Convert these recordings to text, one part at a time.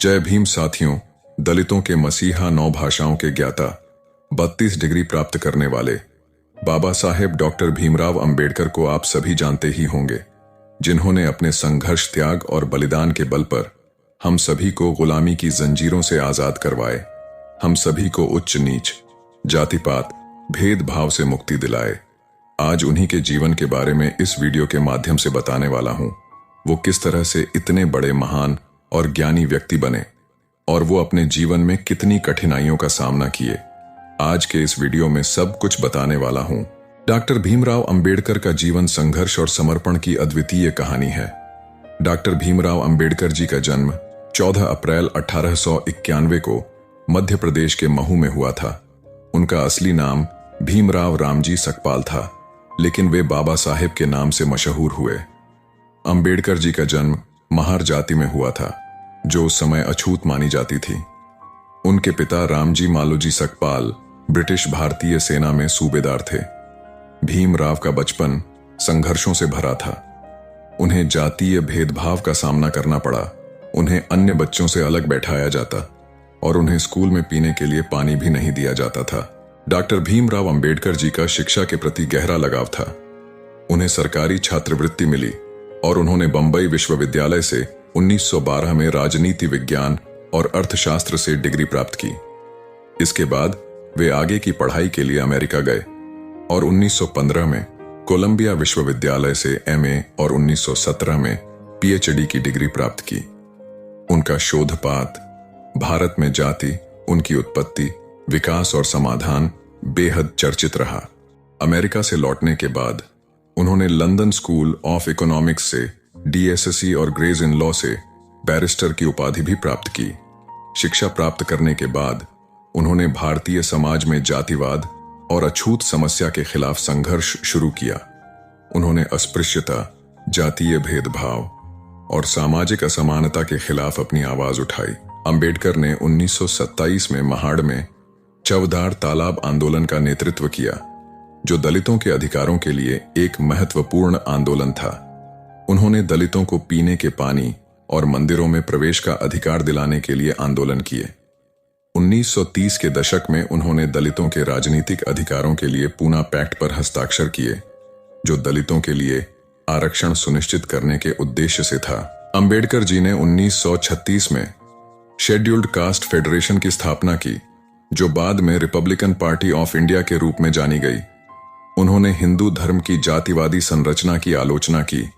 जय भीम साथियों। दलितों के मसीहा, 9 भाषाओं के ज्ञाता, 32 डिग्री प्राप्त करने वाले बाबा साहेब डॉक्टर भीमराव अंबेडकर को आप सभी जानते ही होंगे, जिन्होंने अपने संघर्ष, त्याग और बलिदान के बल पर हम सभी को गुलामी की जंजीरों से आजाद करवाए, हम सभी को उच्च नीच, जाति पात, भेदभाव से मुक्ति दिलाए। आज उन्हीं के जीवन के बारे में इस वीडियो के माध्यम से बताने वाला हूं। वो किस तरह से इतने बड़े, महान और ज्ञानी व्यक्ति बने और वो अपने जीवन में कितनी कठिनाइयों का सामना किए। आज के इस वीडियो में सब कुछ बताने वाला हूं। डॉक्टर भीमराव अंबेडकर का जीवन संघर्ष और समर्पण की अद्वितीय कहानी है। डॉक्टर भीमराव अंबेडकर जी का जन्म 14 अप्रैल 1891 को मध्य प्रदेश के महू में हुआ था। उनका असली नाम भीमराव रामजी सकपाल था, लेकिन वे बाबा साहेब के नाम से मशहूर हुए। अंबेडकर जी का जन्म महार जाति में हुआ था, जो उस समय अछूत मानी जाती थी। उनके पिता रामजी मालोजी सकपाल ब्रिटिश भारतीय सेना में सूबेदार थे। भीमराव का बचपन संघर्षों से भरा था। उन्हें जातीय भेदभाव का सामना करना पड़ा। उन्हें अन्य बच्चों से अलग बैठाया जाता और उन्हें स्कूल में पीने के लिए पानी भी नहीं दिया जाता था। डॉक्टर भीमराव अंबेडकर जी का शिक्षा के प्रति गहरा लगाव था। उन्हें सरकारी छात्रवृत्ति मिली और उन्होंने बंबई विश्वविद्यालय से 1912 में राजनीति विज्ञान और अर्थशास्त्र से डिग्री प्राप्त की। इसके बाद वे आगे की पढ़ाई के लिए अमेरिका गए और 1915 में कोलंबिया विश्वविद्यालय से एमए और 1917 में पीएचडी की डिग्री प्राप्त की। उनका शोधपात भारत में जाति, उनकी उत्पत्ति, विकास और समाधान बेहद चर्चित रहा। अमेरिका से लौटने के बाद उन्होंने लंदन स्कूल ऑफ इकोनॉमिक्स से डीएसएससी और ग्रेज इन लॉ से बैरिस्टर की उपाधि भी प्राप्त की। शिक्षा प्राप्त करने के बाद उन्होंने भारतीय समाज में जातिवाद और अछूत समस्या के खिलाफ संघर्ष शुरू किया। उन्होंने अस्पृश्यता, जातीय भेदभाव और सामाजिक असमानता के खिलाफ अपनी आवाज उठाई। अंबेडकर ने 1927 में महाड़ में चवदार तालाब आंदोलन का नेतृत्व किया, जो दलितों के अधिकारों के लिए एक महत्वपूर्ण आंदोलन था। उन्होंने दलितों को पीने के पानी और मंदिरों में प्रवेश का अधिकार दिलाने के लिए आंदोलन किए। 1930 के दशक में उन्होंने दलितों के राजनीतिक अधिकारों के लिए पूना पैक्ट पर हस्ताक्षर किए, जो दलितों के लिए आरक्षण सुनिश्चित करने के उद्देश्य से था। अंबेडकर जी ने 1936 में शेड्यूल्ड कास्ट फेडरेशन की स्थापना की, जो बाद में रिपब्लिकन पार्टी ऑफ इंडिया के रूप में जानी गई। उन्होंने हिंदू धर्म की जातिवादी संरचना की आलोचना की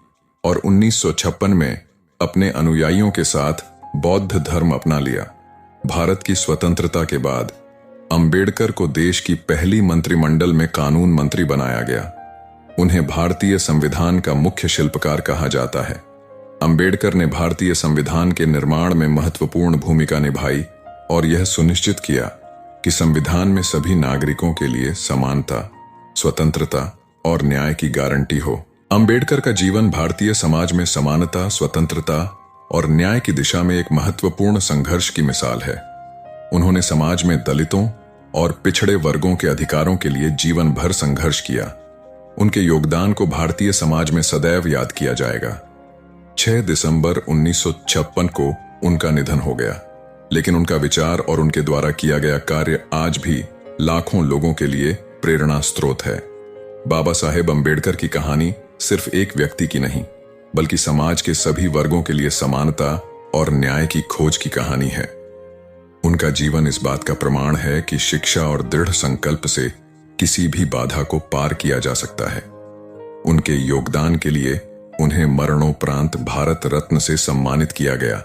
और 1956 में अपने अनुयायियों के साथ बौद्ध धर्म अपना लिया। भारत की स्वतंत्रता के बाद अंबेडकर को देश की पहली मंत्रिमंडल में कानून मंत्री बनाया गया। उन्हें भारतीय संविधान का मुख्य शिल्पकार कहा जाता है। अंबेडकर ने भारतीय संविधान के निर्माण में महत्वपूर्ण भूमिका निभाई और यह सुनिश्चित किया कि संविधान में सभी नागरिकों के लिए समानता, स्वतंत्रता और न्याय की गारंटी हो। अंबेडकर का जीवन भारतीय समाज में समानता, स्वतंत्रता और न्याय की दिशा में एक महत्वपूर्ण संघर्ष की मिसाल है। उन्होंने समाज में दलितों और पिछड़े वर्गों के अधिकारों के लिए जीवन भर संघर्ष किया। उनके योगदान को भारतीय समाज में सदैव याद किया जाएगा। 6 दिसंबर 1956 को उनका निधन हो गया, लेकिन उनका विचार और उनके द्वारा किया गया कार्य आज भी लाखों लोगों के लिए प्रेरणा स्रोत है। बाबा साहेब अंबेडकर की कहानी सिर्फ एक व्यक्ति की नहीं, बल्कि समाज के सभी वर्गों के लिए समानता और न्याय की खोज की कहानी है। उनका जीवन इस बात का प्रमाण है कि शिक्षा और दृढ़ संकल्प से किसी भी बाधा को पार किया जा सकता है। उनके योगदान के लिए उन्हें मरणोपरांत भारत रत्न से सम्मानित किया गया,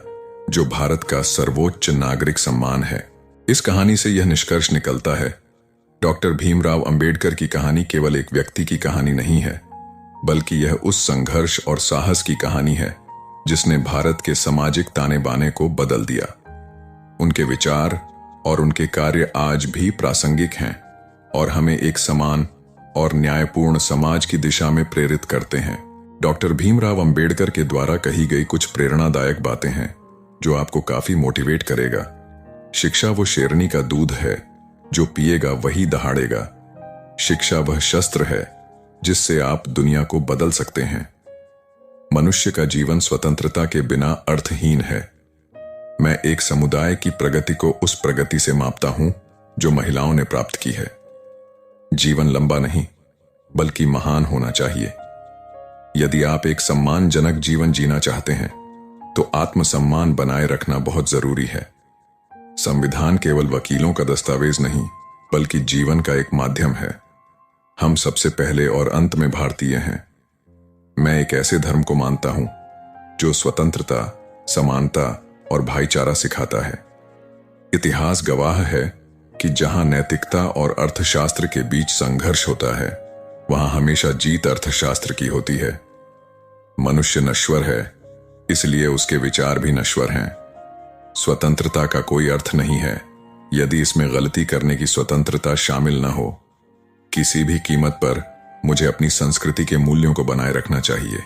जो भारत का सर्वोच्च नागरिक सम्मान है। इस कहानी से यह निष्कर्ष निकलता है, डॉक्टर भीमराव अंबेडकर की कहानी केवल एक व्यक्ति की कहानी नहीं है, बल्कि यह उस संघर्ष और साहस की कहानी है जिसने भारत के सामाजिक ताने बाने को बदल दिया। उनके विचार और उनके कार्य आज भी प्रासंगिक हैं और हमें एक समान और न्यायपूर्ण समाज की दिशा में प्रेरित करते हैं। डॉक्टर भीमराव अंबेडकर के द्वारा कही गई कुछ प्रेरणादायक बातें हैं जो आपको काफी मोटिवेट करेगा। शिक्षा वो शेरनी का दूध है, जो पिएगा वही दहाड़ेगा। शिक्षा वह शस्त्र है जिससे आप दुनिया को बदल सकते हैं। मनुष्य का जीवन स्वतंत्रता के बिना अर्थहीन है। मैं एक समुदाय की प्रगति को उस प्रगति से मापता हूं जो महिलाओं ने प्राप्त की है। जीवन लंबा नहीं बल्कि महान होना चाहिए। यदि आप एक सम्मानजनक जीवन जीना चाहते हैं तो आत्मसम्मान बनाए रखना बहुत जरूरी है। संविधान केवल वकीलों का दस्तावेज नहीं बल्कि जीवन का एक माध्यम है। हम सबसे पहले और अंत में भारतीय हैं। मैं एक ऐसे धर्म को मानता हूं जो स्वतंत्रता, समानता और भाईचारा सिखाता है। इतिहास गवाह है कि जहां नैतिकता और अर्थशास्त्र के बीच संघर्ष होता है वहां हमेशा जीत अर्थशास्त्र की होती है। मनुष्य नश्वर है, इसलिए उसके विचार भी नश्वर हैं। स्वतंत्रता का कोई अर्थ नहीं है यदि इसमें गलती करने की स्वतंत्रता शामिल न हो। किसी भी कीमत पर मुझे अपनी संस्कृति के मूल्यों को बनाए रखना चाहिए।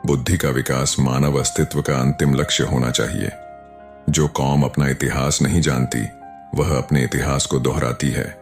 बुद्धि का विकास मानव अस्तित्व का अंतिम लक्ष्य होना चाहिए। जो कौम अपना इतिहास नहीं जानती वह अपने इतिहास को दोहराती है।